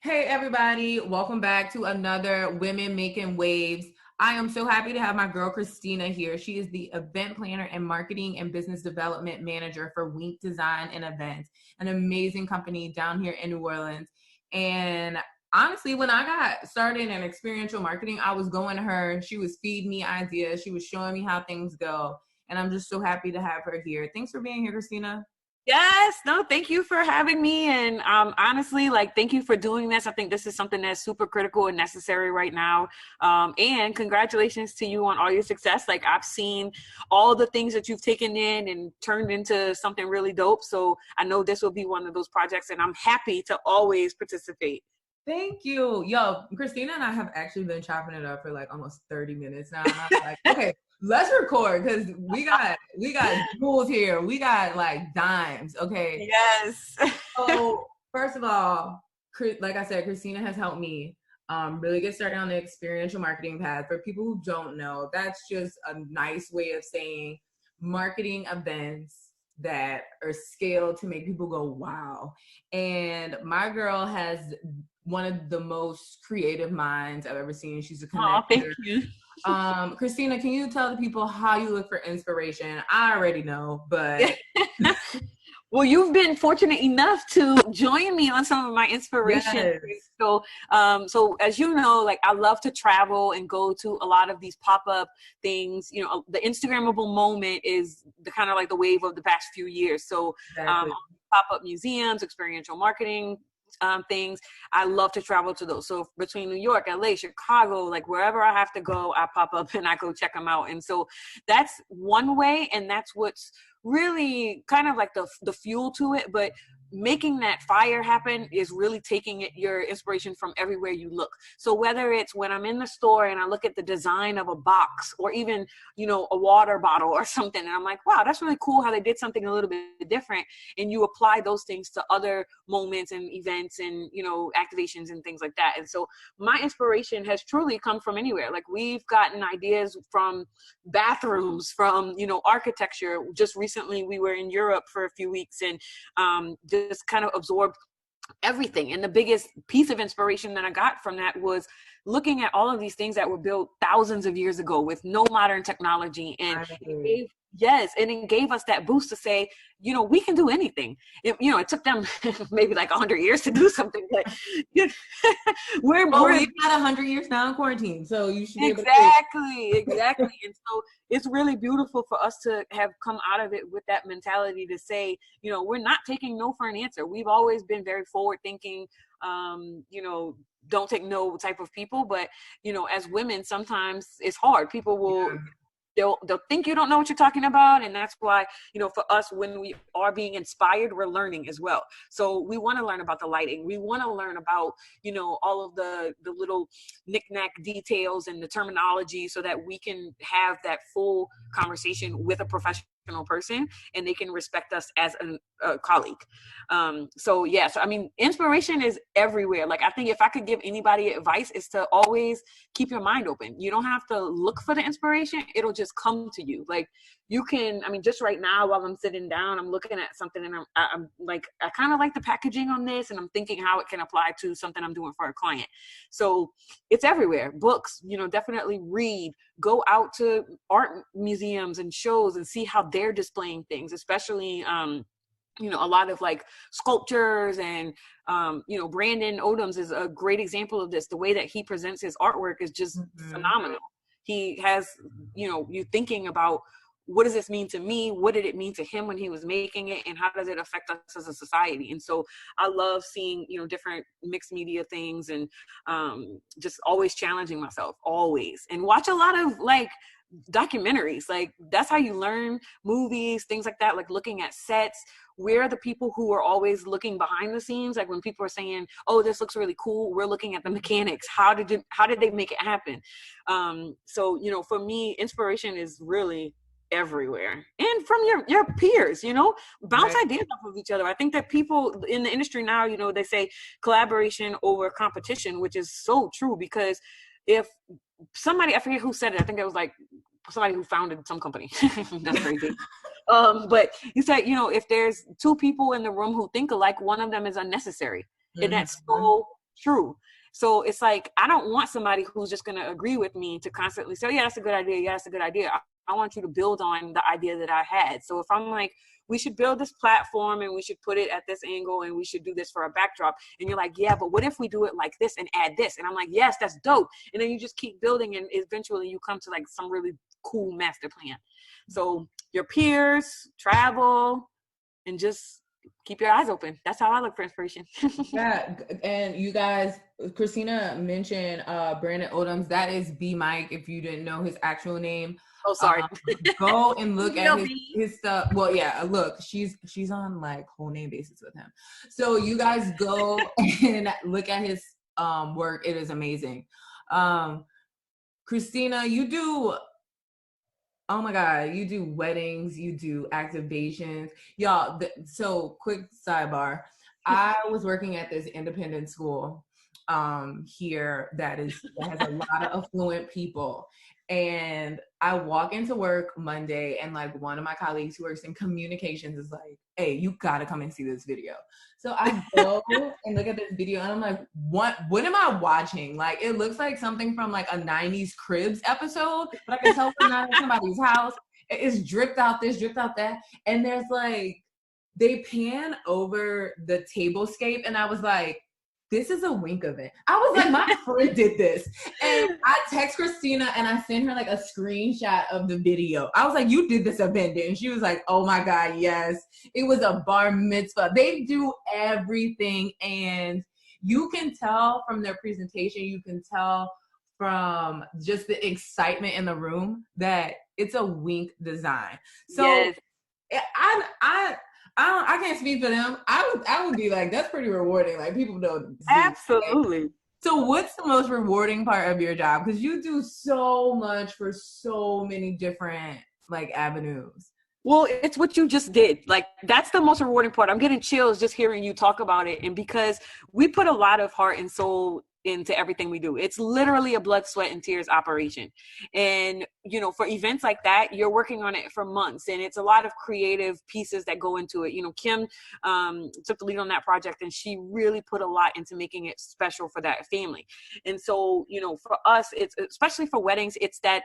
Hey everybody, welcome back to another Women Making Waves. I am so happy to have my girl Christina here. She is the event planner and marketing and business development manager for Wink Design and Events, an amazing company down here in New Orleans. And honestly, when I got started in experiential marketing, I was going to her. She was feeding me ideas. She was showing me how things go. And I'm just so happy to have her here. Thanks for being here, Christina. Yes, no, thank you for having me. And honestly, thank you for doing this. I think this is something that's super critical and necessary right now. And congratulations to you on all your success. Like, I've seen all the things that you've taken in and turned into something really dope. So I know this will be one of those projects, and I'm happy to always participate. Thank you. Yo, Christina and I have actually been chopping it up for like almost 30 minutes now. And I'm like, okay, let's record because we got jewels here. We got like dimes. Okay. Yes. So first of all, like I said, Christina has helped me really get started on the experiential marketing path. For people who don't know, that's just a nice way of saying marketing events that are scaled to make people go, wow. And my girl has one of the most creative minds I've ever seen. She's a connector. Oh, thank you. Christina, can you tell the people how you look for inspiration? I already know, but Well, you've been fortunate enough to join me on some of my inspiration. yes. So as you know, like, I love to travel and go to a lot of these pop-up things. You know, the Instagrammable moment is the kind of like the wave of the past few years. So Exactly. pop-up museums, experiential marketing things. I love to travel to those. So between New York, LA, Chicago, like wherever I have to go, I pop up and I go check them out. And so that's one way, and that's what's really kind of like the fuel to it. But making that fire happen is really taking your inspiration from everywhere you look. So whether it's when I'm in the store and I look at the design of a box, or even, you know, a water bottle or something, and I'm like, wow, that's really cool how they did something a little bit different. And you apply those things to other moments and events and, you know, activations and things like that. And so my inspiration has truly come from anywhere. Like, we've gotten ideas from bathrooms, from, you know, architecture. Just recently we were in Europe for a few weeks, and just kind of absorbed everything. And the biggest piece of inspiration that I got from that was looking at all of these things that were built thousands of years ago with no modern technology. And it gave us that boost to say, you know, we can do anything. It took them maybe like 100 years to do something, but we've got 100 years now in quarantine, so you should be able exactly. And so it's really beautiful for us to have come out of it with that mentality to say, you know, we're not taking no for an answer. We've always been very forward thinking, don't take no type of people. But, you know, as women, sometimes it's hard. People will, they'll think you don't know what you're talking about. And that's why, you know, for us, when we are being inspired, we're learning as well. So we want to learn about the lighting. We want to learn about, you know, all of the little knick-knack details and the terminology, so that we can have that full conversation with a professional person and they can respect us as a colleague. So I mean, inspiration is everywhere. Like, I think if I could give anybody advice, is to always keep your mind open. You don't have to look for the inspiration. It'll just come to you. Like, you can, I mean, just right now while I'm sitting down, I'm looking at something and I'm like, I kind of like the packaging on this, and I'm thinking how it can apply to something I'm doing for a client. So it's everywhere. Books, you know, definitely read, go out to art museums and shows and see how they're displaying things, especially, you know, a lot of like sculptures and, you know, Brandon Odoms is a great example of this. The way that he presents his artwork is just phenomenal. He has, you know, you thinking about, what does this mean to me? What did it mean to him when he was making it? And how does it affect us as a society? And so I love seeing, you know, different mixed media things, and just always challenging myself, always. And watch a lot of like documentaries. Like, that's how you learn. Movies, things like that, like looking at sets. Where are the people who are always looking behind the scenes? Like, when people are saying, oh, this looks really cool, we're looking at the mechanics. How did they make it happen? So, you know, for me, inspiration is really everywhere, and from your peers, you know, bounce ideas off of each other. I think that people in the industry now, you know, they say collaboration over competition, which is so true, because if somebody, I forget who said it, I think it was like somebody who founded some company. That's crazy. But he said, you know, if there's two people in the room who think alike, one of them is unnecessary. And that's so true. So it's like, I don't want somebody who's just going to agree with me to constantly say, yeah, that's a good idea. Yeah, that's a good idea. I want you to build on the idea that I had. So if I'm like, we should build this platform and we should put it at this angle and we should do this for a backdrop. And you're like, yeah, but what if we do it like this and add this? And I'm like, yes, that's dope. And then you just keep building and eventually you come to like some really cool master plan. So your peers, travel, and just keep your eyes open. That's how I look for inspiration. Yeah, and you guys, Christina mentioned Brandon Odoms. That is B Mike, if you didn't know his actual name. Oh, sorry. Go and look at his stuff. Well, yeah, look, she's on like whole name basis with him. So you guys go and look at his work. It is amazing. Christina, you do, oh my God, you do weddings, you do activations. Y'all, so quick sidebar. I was working at this independent school here that has a lot of affluent people. And I walk into work Monday and like one of my colleagues who works in communications is like, hey, you gotta come and see this video. So I go and look at this video and I'm like, what am I watching? Like, it looks like something from like a 90s Cribs episode, but I can tell it's not in somebody's house. It's dripped out this, dripped out that. And there's like, they pan over the tablescape and I was like, this is a wink event. I was like, my friend did this. And I text Christina and I sent her like a screenshot of the video. I was like, you did this event, didn't she? Was like, oh my God, yes. It was a bar mitzvah. They do everything. And you can tell from their presentation, you can tell from just the excitement in the room that it's a wink design. So yes. I can't speak for them. I would be like, that's pretty rewarding. Like, people don't. Absolutely. So what's the most rewarding part of your job? Because you do so much for so many different like avenues. Well, it's what you just did. Like, that's the most rewarding part. I'm getting chills just hearing you talk about it. And because we put a lot of heart and soul into everything we do. It's literally a blood, sweat, and tears operation. And, you know, for events like that, you're working on it for months, and it's a lot of creative pieces that go into it. You know, Kim took the lead on that project, and she really put a lot into making it special for that family. And so, you know, for us, it's especially for weddings, it's that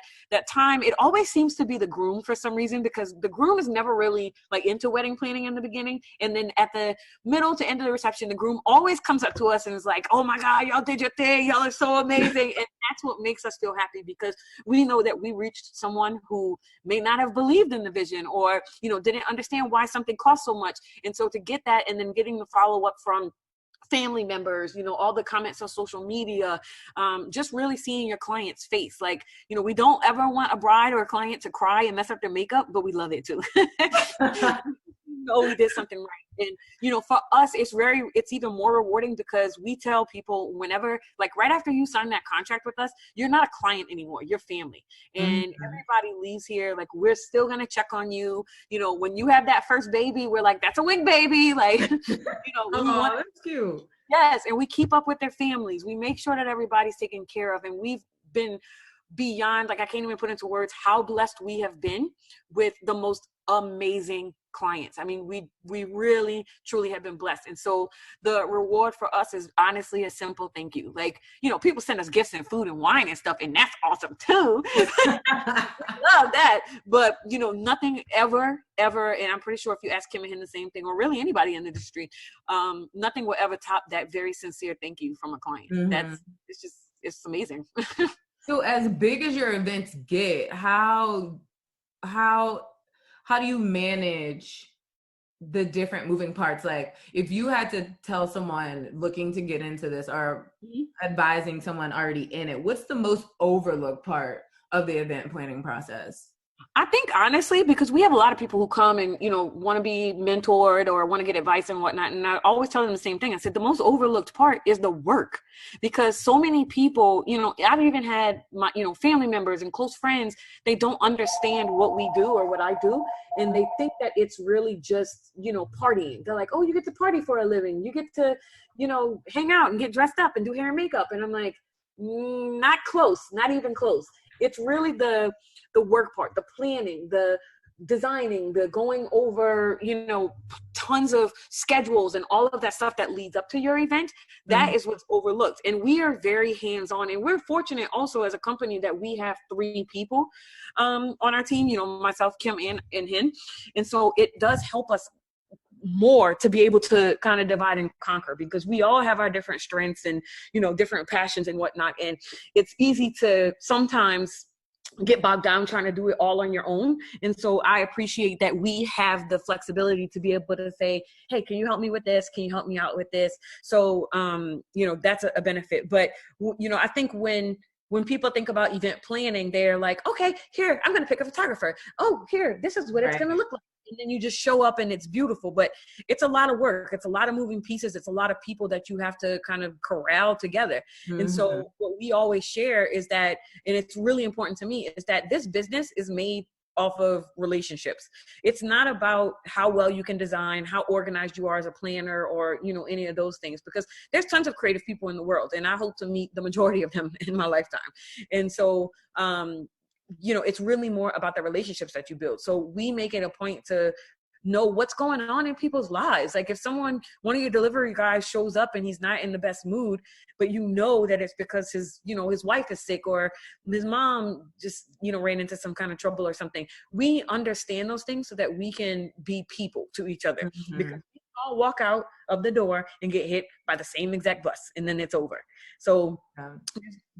time. It always seems to be the groom for some reason, because the groom is never really like into wedding planning in the beginning. And then at the middle to end of the reception, the groom always comes up to us and is like, oh my God, y'all did your thing. Y'all are so amazing. And that's what makes us feel happy, because we know that we reached someone who may not have believed in the vision, or, you know, didn't understand why something cost so much. And so to get that, and then getting the follow up from family members, you know, all the comments on social media, just really seeing your client's face. Like, you know, we don't ever want a bride or a client to cry and mess up their makeup, but we love it too. Know we did something right. And, you know, for us, it's even more rewarding, because we tell people whenever, like right after you sign that contract with us, you're not a client anymore, you're family. And everybody leaves here, like, we're still going to check on you. You know, when you have that first baby, we're like, that's a wig baby. Like, you know, that's cute. Yes. And we keep up with their families. We make sure that everybody's taken care of. And we've been beyond, like, I can't even put into words how blessed we have been with the most amazing clients. I mean, we really truly have been blessed. And so the reward for us is honestly a simple thank you. Like, you know, people send us gifts and food and wine and stuff, and that's awesome too. Love that. But, you know, nothing ever, and I'm pretty sure if you ask Kim and him the same thing, or really anybody in the industry, nothing will ever top that very sincere thank you from a client. It's amazing. So as big as your events get, how do you manage the different moving parts? Like, if you had to tell someone looking to get into this, or advising someone already in it, what's the most overlooked part of the event planning process? I think honestly, because we have a lot of people who come and, you know, want to be mentored or want to get advice and whatnot. And I always tell them the same thing. I said, the most overlooked part is the work, because so many people, you know, I've even had my, you know, family members and close friends, they don't understand what we do or what I do. And they think that it's really just, you know, partying. They're like, oh, you get to party for a living. You get to, you know, hang out and get dressed up and do hair and makeup. And I'm like, not close, not even close. It's really the work part, the planning, the designing, the going over, you know, tons of schedules and all of that stuff that leads up to your event, that is what's overlooked. And we are very hands-on, and we're fortunate also as a company that we have 3 people on our team, you know, myself, Kim, and Hin. And so it does help us more to be able to kind of divide and conquer, because we all have our different strengths and, you know, different passions and whatnot. And it's easy to sometimes get bogged down trying to do it all on your own. And so I appreciate that we have the flexibility to be able to say, hey, can you help me with this? Can you help me out with this? So, you know, that's a benefit. But, you know, I think when people think about event planning, they're like, okay, here, I'm going to pick a photographer. Oh, here, this is what it's going to look like. And then you just show up and it's beautiful, but it's a lot of work. It's a lot of moving pieces. It's a lot of people that you have to kind of corral together. And so what we always share is that, and it's really important to me, is that this business is made off of relationships. It's not about how well you can design, how organized you are as a planner, or, you know, any of those things, because there's tons of creative people in the world, and I hope to meet the majority of them in my lifetime. And so, you know, it's really more about the relationships that you build. So we make it a point to know what's going on in people's lives. Like if one of your delivery guys shows up and he's not in the best mood, but you know that it's because his wife is sick, or his mom just, you know, ran into some kind of trouble or something. We understand those things so that we can be people to each other, because we all walk out of the door and get hit by the same exact bus, and then it's over. So,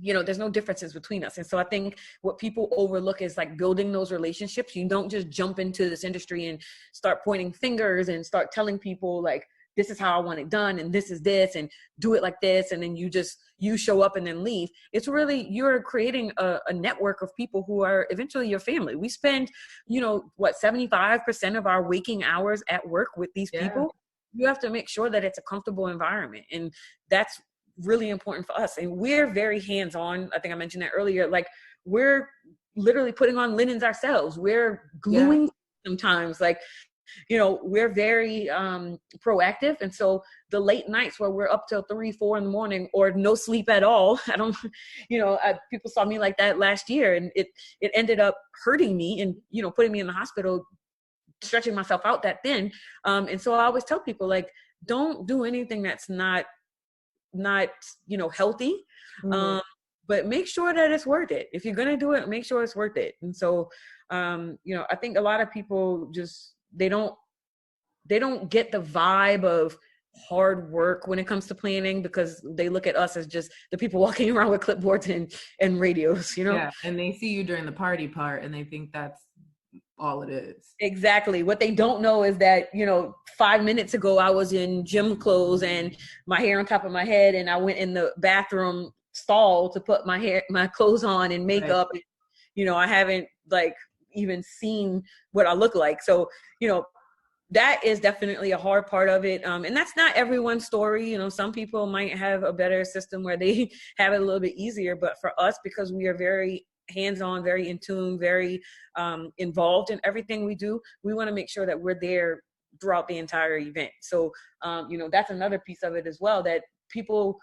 you know, there's no differences between us. And so I think what people overlook is like building those relationships. You don't just jump into this industry and start pointing fingers and start telling people like, this is how I want it done, and this is this, and do it like this. And then you show up and then leave. It's really, you're creating a network of people who are eventually your family. We spend, you know, 75% of our waking hours at work with these people. You have to make sure that it's a comfortable environment. And that's really important for us. And we're very hands-on. I think I mentioned that earlier. Like we're literally putting on linens ourselves. We're gluing sometimes. Like, you know, we're very proactive. And so the late nights where we're up till 3, 4 in the morning or no sleep at all, I don't, you know, people saw me like that last year, and it ended up hurting me and, you know, putting me in the hospital, stretching myself out that thin. And so I always tell people, like, don't do anything that's not, you know, healthy. But make sure that it's worth it. If you're going to do it, make sure it's worth it. And so, you know, I think a lot of people just, they don't get the vibe of hard work when it comes to planning, because they look at us as just the people walking around with clipboards and radios, you know? Yeah. And they see you during the party part and they think that's all it is. Exactly. What they don't know is that, you know, 5 minutes ago I was in gym clothes and my hair on top of my head, and I went in the bathroom stall to put my clothes on and makeup. Right. You know, I haven't like even seen what I look like. So, you know, that is definitely a hard part of it. And that's not everyone's story. You know, some people might have a better system where they have it a little bit easier, but for us, because we are very hands-on, very in tune, very involved in everything we do, we want to make sure that we're there throughout the entire event. So, you know, that's another piece of it as well, that people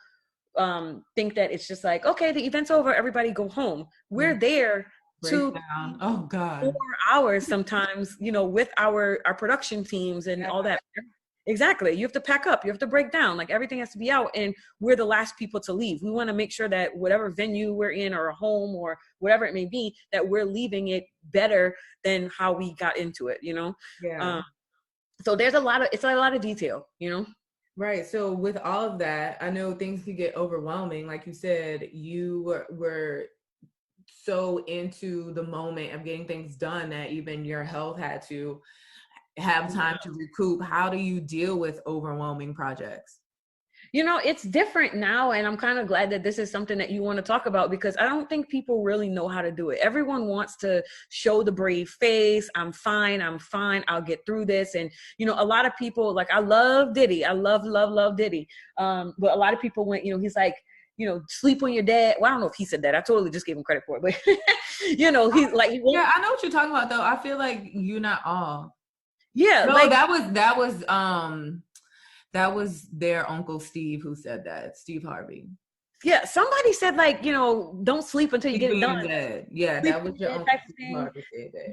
think that it's just like, okay, the event's over, everybody go home. We're there 2 oh God 4 hours sometimes, you know, with our production teams and all that. Exactly. You have to pack up, you have to break down, like everything has to be out, and we're the last people to leave. We want to make sure that whatever venue we're in, or a home or whatever it may be, that we're leaving it better than how we got into it, you know? So there's it's a lot of detail, you know? Right. So with all of that, I know things could get overwhelming. Like you said, you were so into the moment of getting things done that even your health had to have time to recoup. How do you deal with overwhelming projects? You know, it's different now, and I'm kind of glad that this is something that you want to talk about, because I don't think people really know how to do it. Everyone wants to show the brave face. I'm fine. I'll get through this. And, you know, a lot of people, like, I love Diddy. I love Diddy. But a lot of people went, you know, he's like, you know, sleep on your dad. Well, I don't know if he said that. I totally just gave him credit for it. But, you know, he's like, yeah, I know what you're talking about, though. I feel like you're not all. Yeah. No, like, that was their Uncle Steve who said that, Steve Harvey. Yeah, somebody said like, don't sleep until you get it done. Yeah, that was your Type of thing.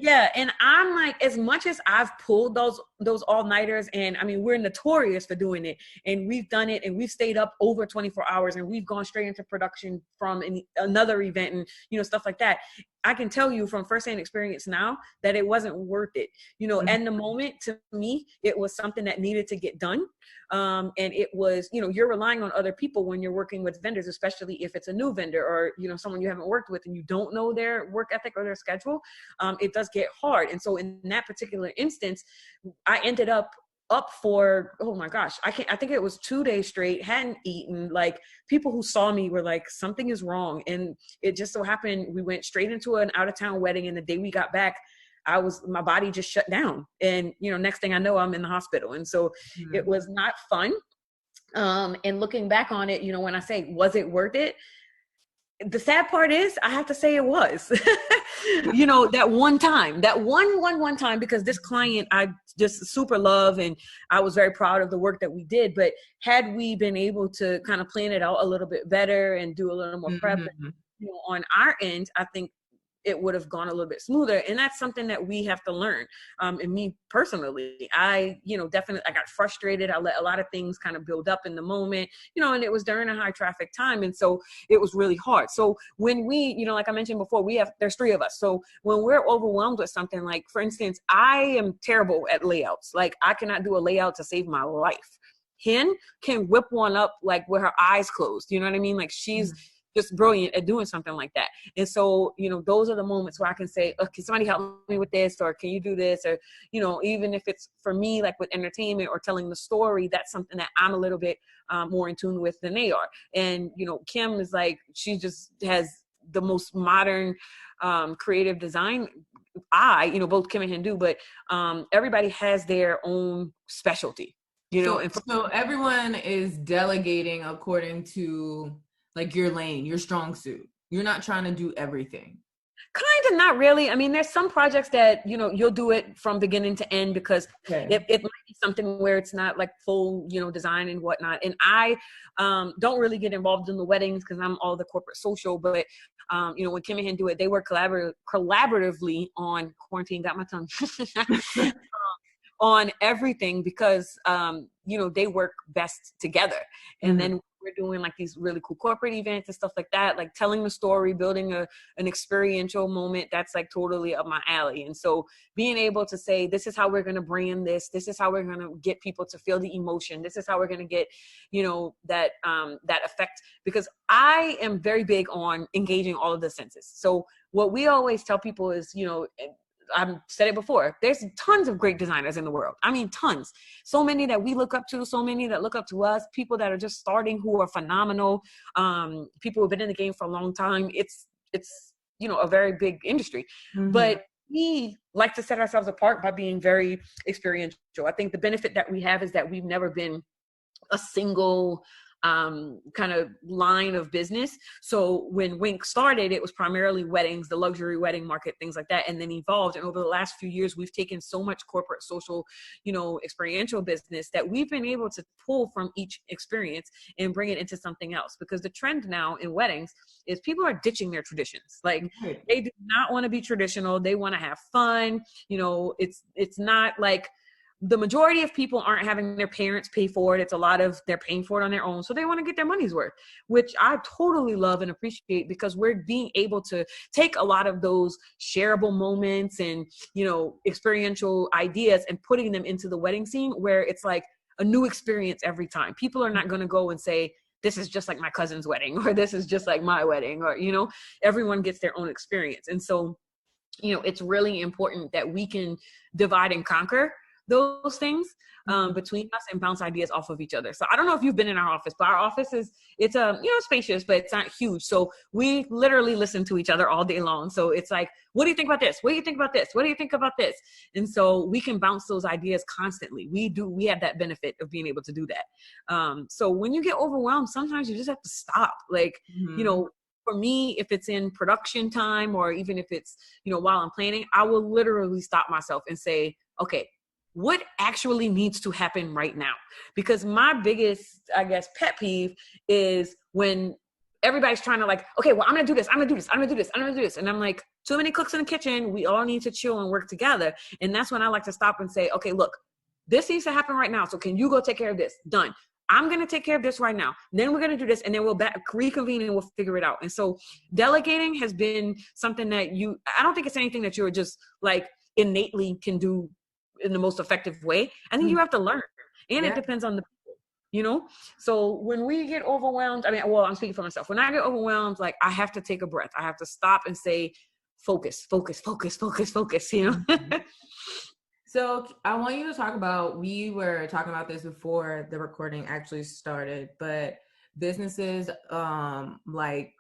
Yeah, and I'm like, as much as I've pulled those all-nighters, and I mean, we're notorious for doing it, and we've done it, and we've stayed up over 24 hours, and we've gone straight into production from another event, and stuff like that. I can tell you from firsthand experience now that it wasn't worth it. In the moment, to me, it was something that needed to get done. And it was, you're relying on other people when you're working with vendors, especially if it's a new vendor or, someone you haven't worked with and you don't know their work ethic or their schedule. It does get hard. And so in that particular instance, I ended up for, oh my gosh, I think it was 2 days straight, hadn't eaten. Like, people who saw me were like, something is wrong. And it just so happened we went straight into an out of town wedding, and the day we got back, my body just shut down. And, next thing I know, I'm in the hospital. And so it was not fun. And looking back on it, when I say, was it worth it? The sad part is I have to say it was, that one time, because this client I just super love, and I was very proud of the work that we did. But had we been able to kind of plan it out a little bit better and do a little more prep, on our end, I think it would have gone a little bit smoother. And that's something that we have to learn. And me personally, I definitely, I got frustrated. I let a lot of things kind of build up in the moment, and it was during a high traffic time. And so it was really hard. So when we, like I mentioned before, there's 3 of us. So when we're overwhelmed with something, like, for instance, I am terrible at layouts. Like, I cannot do a layout to save my life. Hen can whip one up like with her eyes closed. You know what I mean? Like, she's just brilliant at doing something like that. And so, those are the moments where I can say, oh, can somebody help me with this? Or can you do this? Or, even if it's for me, like with entertainment or telling the story, that's something that I'm a little bit more in tune with than they are. And, Kim is like, she just has the most modern creative design. Both Kim and Hen do, but everybody has their own specialty, So everyone is delegating according to, like, your lane, your strong suit. You're not trying to do everything. Kind of, not really. I mean, there's some projects that, you'll do it from beginning to end, because it might be something where it's not like full, design and whatnot. And I don't really get involved in the weddings because I'm all the corporate social. But, when Kim and Hen do it, they work collaboratively on quarantine. Got my tongue. On everything, because, they work best together. And then we're doing like these really cool corporate events and stuff like that, like telling the story, building an experiential moment. That's like totally up my alley. And so being able to say, this is how we're going to brand this is how we're going to get people to feel the emotion. This is how we're going to get, that effect, because I am very big on engaging all of the senses. So what we always tell people is, I've said it before, there's tons of great designers in the world. I mean, tons. So many that we look up to, so many that look up to us, people that are just starting who are phenomenal, people who've been in the game for a long time. It's a very big industry. But we like to set ourselves apart by being very experiential. I think the benefit that we have is that we've never been a single kind of line of business. So when Wink started, it was primarily weddings, the luxury wedding market, things like that, and then evolved. And over the last few years, we've taken so much corporate, social, experiential business that we've been able to pull from each experience and bring it into something else. Because the trend now in weddings is people are ditching their traditions. Like, they do not want to be traditional. They want to have fun. It's not like, the majority of people aren't having their parents pay for it. It's a lot of they're paying for it on their own. So they want to get their money's worth, which I totally love and appreciate, because we're being able to take a lot of those shareable moments and, experiential ideas and putting them into the wedding scene, where it's like a new experience every time. People are not going to go and say, this is just like my cousin's wedding, or this is just like my wedding, or, everyone gets their own experience. And so, it's really important that we can divide and conquer those things between us and bounce ideas off of each other. So I don't know if you've been in our office, but our office it's spacious, but it's not huge. So we literally listen to each other all day long. So it's like, what do you think about this? What do you think about this? What do you think about this? And so we can bounce those ideas constantly. We have that benefit of being able to do that. So when you get overwhelmed, sometimes you just have to stop. Like, for me, if it's in production time, or even if it's, while I'm planning, I will literally stop myself and say, okay, what actually needs to happen right now? Because my biggest, I guess, pet peeve is when everybody's trying to like, okay, well, I'm going to do this. I'm going to do this. I'm going to do this. I'm going to do this. And I'm like, too many cooks in the kitchen. We all need to chill and work together. And that's when I like to stop and say, okay, look, this needs to happen right now. So can you go take care of this? Done. I'm going to take care of this right now. Then we're going to do this. And then we'll reconvene and we'll figure it out. And so delegating has been something that I don't think it's anything that you're just like innately can do in the most effective way. I think you have to learn. And it depends on the people, you know? So when we get overwhelmed, I mean, well, I'm speaking for myself. When I get overwhelmed, like I have to take a breath. I have to stop and say, focus, focus, focus, focus, focus, you know? So I want you to talk about, we were talking about this before the recording actually started, but businesses like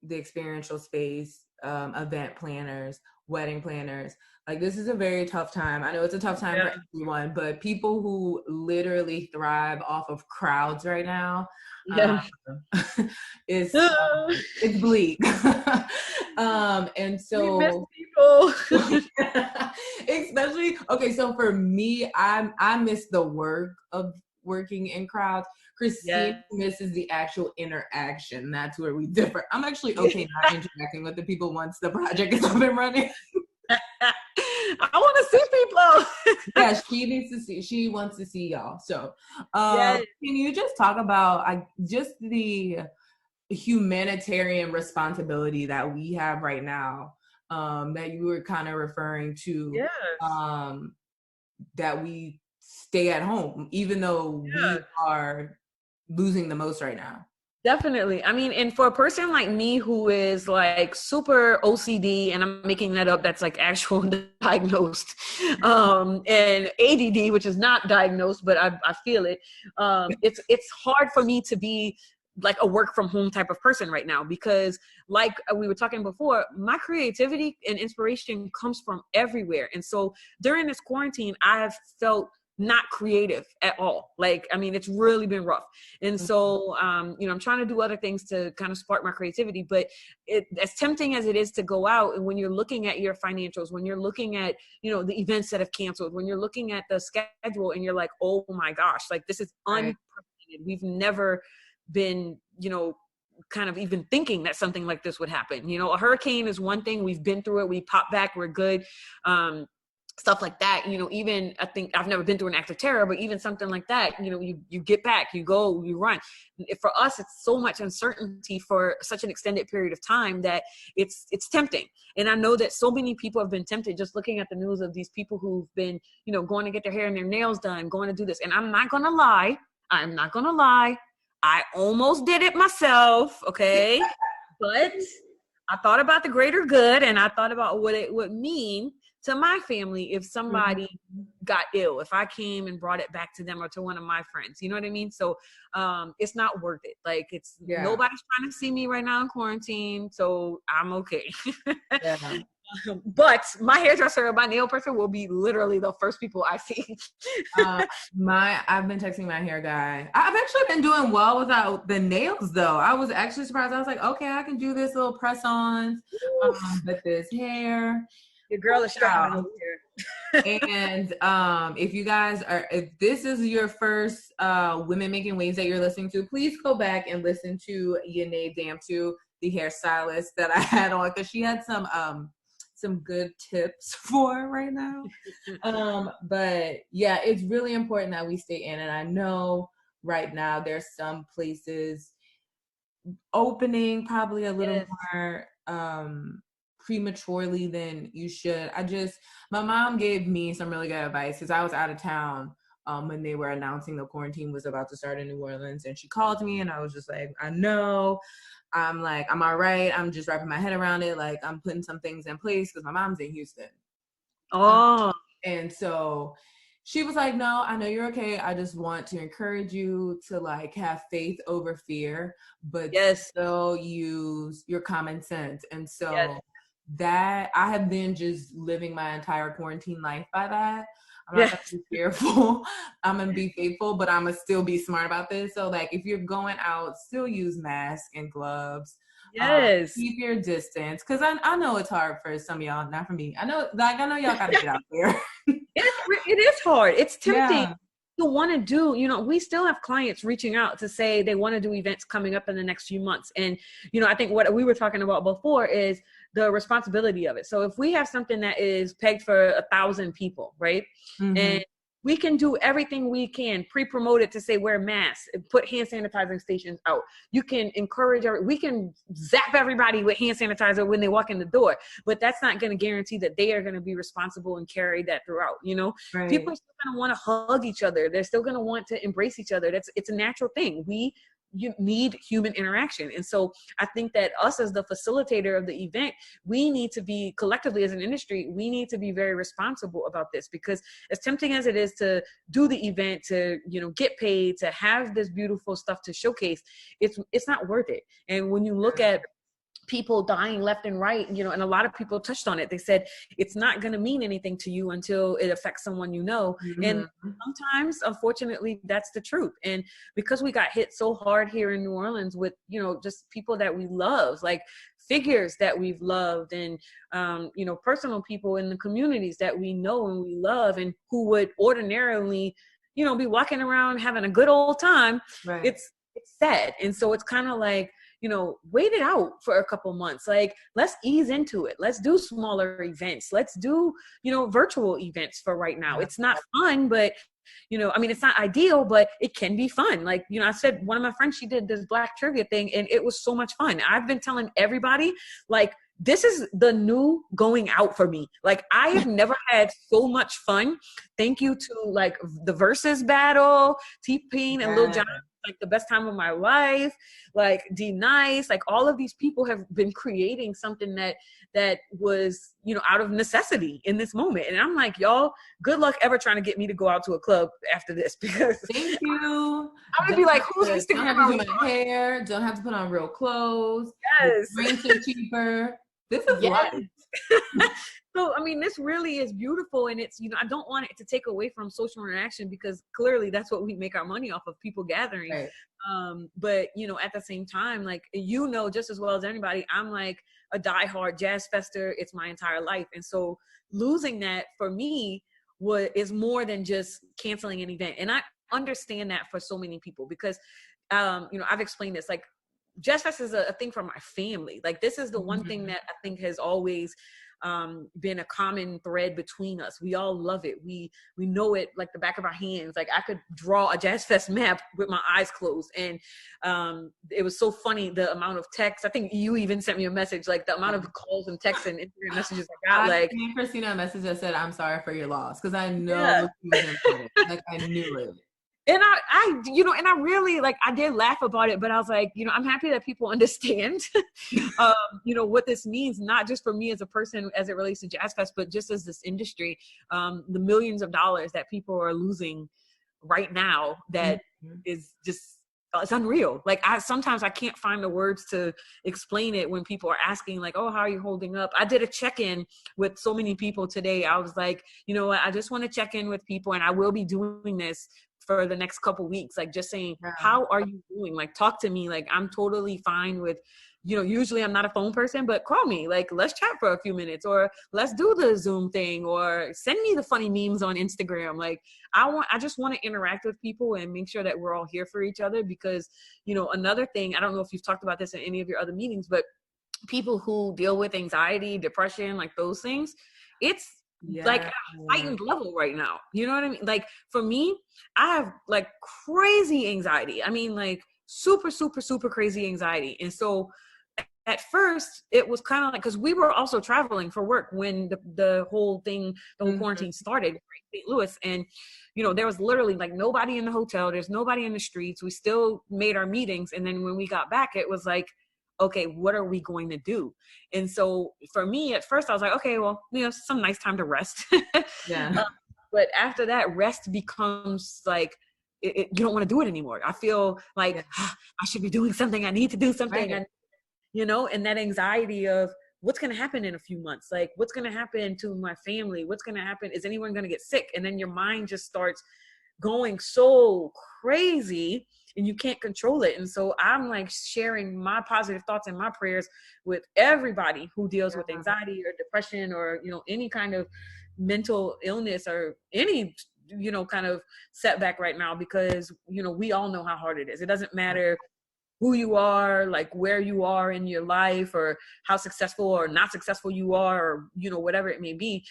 the experiential space, event planners, wedding planners, like this is a very tough time. I know it's a tough time for everyone, but people who literally thrive off of crowds right now, it's bleak. And so we miss people. Especially, okay, so for me, I miss the work of working in crowds. Christine misses the actual interaction. That's where we differ. I'm actually okay not interacting with the people once the project is up and running. I want to see people. Yeah, she wants to see y'all. So can you just talk about just the humanitarian responsibility that we have right now, that you were kind of referring to, that we stay at home, even though we are losing the most right now? Definitely. I mean, and for a person like me who is like super OCD, and I'm making that up, that's like actual diagnosed, and ADD, which is not diagnosed, but I feel it. It's hard for me to be like a work from home type of person right now, because like we were talking before, my creativity and inspiration comes from everywhere. And so during this quarantine, I've felt not creative at all. Like, I mean, it's really been rough. And so, you know, I'm trying to do other things to kind of spark my creativity, but as tempting as it is to go out, and when you're looking at your financials, when you're looking at, you know, the events that have canceled, when you're looking at the schedule and you're like, oh my gosh, like this is unprecedented. We've never been, you know, kind of even thinking that something like this would happen. You know, a hurricane is one thing. We've been through it. We pop back. We're good. Stuff like that, you know, even I think I've never been through an act of terror, but even something like that, you know, you get back, you go, you run. For us, it's so much uncertainty for such an extended period of time that it's tempting. And I know that so many people have been tempted just looking at the news of these people who've been, you know, going to get their hair and their nails done, going to do this. And I'm not going to lie. I almost did it myself. Okay. But I thought about the greater good, and I thought about what it would mean to my family if somebody got ill, if I came and brought it back to them or to one of my friends, you know what I mean? So it's not worth it. Like nobody's trying to see me right now in quarantine, so I'm okay. But my hairdresser or my nail person will be literally the first people I see. I've been texting my hair guy. I've actually been doing well without the nails though. I was actually surprised. I was like, okay, I can do this little press-ons with this hair. Your girl is struggling over here. And if this is your first Women Making Waves that you're listening to, please go back and listen to Yanae Damtu, the hairstylist that I had on, because she had some good tips for right now. But yeah, it's really important that we stay in. And I know right now there's some places opening probably a little more prematurely than you should. My mom gave me some really good advice because I was out of town when they were announcing the quarantine was about to start in New Orleans, and she called me and I was just like, I know. I'm like, I'm all right. I'm just wrapping my head around it. Like, I'm putting some things in place because my mom's in Houston. And so she was like, no, I know you're okay. I just want to encourage you to like have faith over fear, but still use your common sense. And so that I have been just living my entire quarantine life by that. I'm not gonna be fearful. I'm gonna be faithful, but I'm gonna still be smart about this. So like if you're going out, still use masks and gloves. Keep your distance. Cause I know it's hard for some of y'all, not for me. I know y'all gotta get out there. It is hard. It's tempting people want to do, we still have clients reaching out to say they want to do events coming up in the next few months. And, I think what we were talking about before is the responsibility of it. So if we have something that is pegged for 1,000 people, right? Mm-hmm. And we can do everything we can, pre-promote it to say wear masks, put hand sanitizing stations out. You can encourage, we can zap everybody with hand sanitizer when they walk in the door, but that's not going to guarantee that they are going to be responsible and carry that throughout. Right. People are still going to want to hug each other. They're still going to want to embrace each other. It's a natural thing. You need human interaction. And so I think that us as the facilitator of the event, we need to be collectively as an industry, we need to be very responsible about this, because as tempting as it is to do the event, to, get paid, to have this beautiful stuff to showcase, it's not worth it. And when you look at people dying left and right, and a lot of people touched on it. They said it's not going to mean anything to you until it affects someone Mm-hmm. And sometimes, unfortunately, that's the truth. And because we got hit so hard here in New Orleans with, just people that we love, like figures that we've loved, and, personal people in the communities that we know and we love, and who would ordinarily, be walking around having a good old time. Right. It's sad. And so it's kind of like, wait it out for a couple months. Like, let's ease into it. Let's do smaller events. Let's do, virtual events for right now. It's not fun, but, it's not ideal, but it can be fun. Like, I said, one of my friends, she did this Black trivia thing, and it was so much fun. I've been telling everybody, like, this is the new going out for me. Like, I have never had so much fun. Thank you to, like, the Versus battle, T-Pain and Lil Jon. Like, the best time of my life, like D Nice, like all of these people have been creating something that was, out of necessity in this moment. And I'm like, y'all, good luck ever trying to get me to go out to a club after this, because thank you. I'm gonna be like, who's Instagram? Don't have to do my hair. Don't have to put on real clothes. Yes. Drinks are cheaper. This is life. So, this really is beautiful. And it's, I don't want it to take away from social interaction, because clearly that's what we make our money off of, people gathering. Right. But, at the same time, like, just as well as anybody, I'm like a diehard jazz fester. It's my entire life. And so losing that for me is more than just canceling an event. And I understand that for so many people, because, I've explained this, like, Jazz Fest is a thing for my family. Like, this is the one thing that I think has always been a common thread between us. We all love it. We know it like the back of our hands. Like, I could draw a Jazz Fest map with my eyes closed. And it was so funny, the amount of texts. I think you even sent me a message, like the amount of calls and texts and Instagram messages I got. Like, Christina a message that said, "I'm sorry for your loss," because I know you was important. Like, I knew it. And I really, like, I did laugh about it, but I was like, I'm happy that people understand, what this means, not just for me as a person as it relates to Jazz Fest, but just as this industry, the millions of dollars that people are losing right now, that is just, it's unreal. Like, sometimes I can't find the words to explain it when people are asking, like, oh, how are you holding up? I did a check-in with so many people today. I was like, I just want to check in with people, and I will be doing this for the next couple weeks, like, just saying, how are you doing? Like, talk to me. Like, I'm totally fine with, usually I'm not a phone person, but call me, like, let's chat for a few minutes, or let's do the Zoom thing, or send me the funny memes on Instagram. Like, I just want to interact with people and make sure that we're all here for each other, because, another thing, I don't know if you've talked about this in any of your other meetings, but people who deal with anxiety, depression, like those things, it's like a heightened level right now. You know what I mean? Like, for me, I have like crazy anxiety. Like super, super, super crazy anxiety. And so at first it was kind of like, because we were also traveling for work when the whole thing, the whole quarantine started in St. Louis. And, there was literally like nobody in the hotel. There's nobody in the streets. We still made our meetings. And then when we got back, it was like, okay, what are we going to do? And so for me, at first I was like, okay, well, some nice time to rest. But after that, rest becomes like, you don't want to do it anymore. I feel like I should be doing something. I need to do something. Right. And that anxiety of what's going to happen in a few months? Like, what's going to happen to my family? What's going to happen? Is anyone going to get sick? And then your mind just starts going so crazy, and you can't control it. And so I'm like sharing my positive thoughts and my prayers with everybody who deals with anxiety or depression or, any kind of mental illness or any kind of setback right now, because, we all know how hard it is. It doesn't matter who you are, like where you are in your life, or how successful or not successful you are, or, whatever it may be.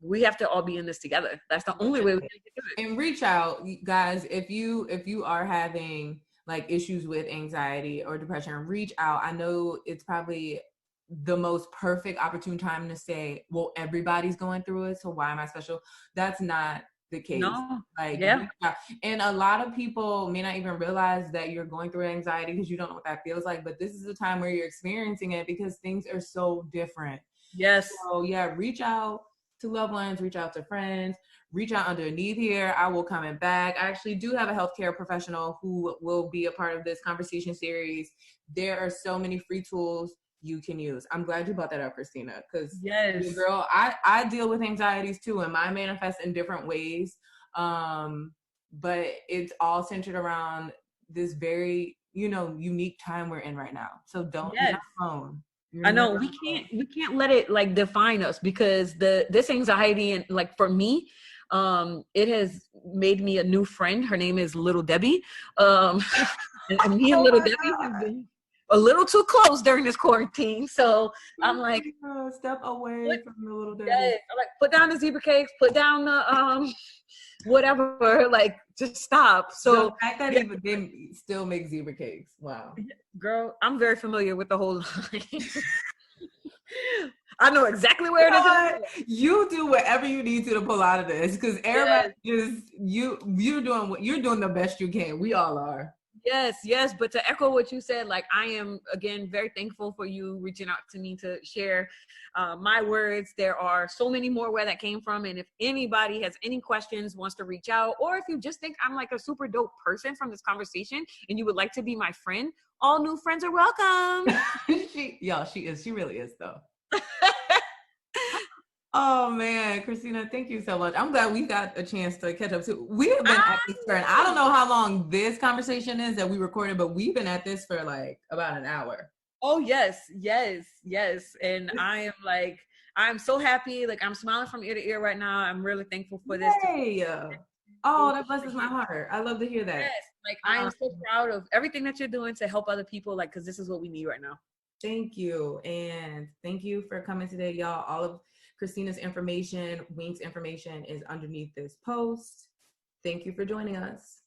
We have to all be in this together. That's the only way we can do it. And reach out, guys. If you are having like issues with anxiety or depression, reach out. I know it's probably the most perfect opportune time to say, well, everybody's going through it, so why am I special? That's not the case. No. Like, yeah. And a lot of people may not even realize that you're going through anxiety because you don't know what that feels like, but this is the time where you're experiencing it because things are so different. Yes. So yeah, reach out to loved ones, reach out to friends, reach out underneath here. I will comment back. I actually do have a healthcare professional who will be a part of this conversation series. There are so many free tools you can use. I'm glad you brought that up, Christina, because yes, girl, I deal with anxieties too, and mine manifests in different ways. But it's all centered around this very, unique time we're in right now. So don't yes. you're not alone. I know we can't let it like define us, because this anxiety, and like for me, it has made me a new friend. Her name is Little Debbie. And me and Little Debbie have been a little too close during this quarantine. So I'm like, step away from the Little Debbie. Yes, I'm like, put down the zebra cakes, put down the whatever, like just stop. So the fact that even they still make zebra cakes. Wow. Girl, I'm very familiar with the whole line. I know exactly where it is. You do whatever you need to pull out of this, because everybody you're doing the best you can. We all are. Yes. But to echo what you said, like, I am, again, very thankful for you reaching out to me to share my words. There are so many more where that came from. And if anybody has any questions, wants to reach out, or if you just think I'm like a super dope person from this conversation and you would like to be my friend, all new friends are welcome. She is. She really is, though. Oh man, Christina, thank you so much. I'm glad we got a chance to catch up too. We have been at this for, and I don't know how long this conversation is that we recorded, but we've been at this for like about an hour. Oh yes. And I'm so happy. Like, I'm smiling from ear to ear right now. I'm really thankful for this. Yay. Oh, that blesses my heart. I love to hear that. Yes, like I am so proud of everything that you're doing to help other people, like, because this is what we need right now. Thank you. And thank you for coming today, y'all. All of Christina's information, Wink's information is underneath this post. Thank you for joining us.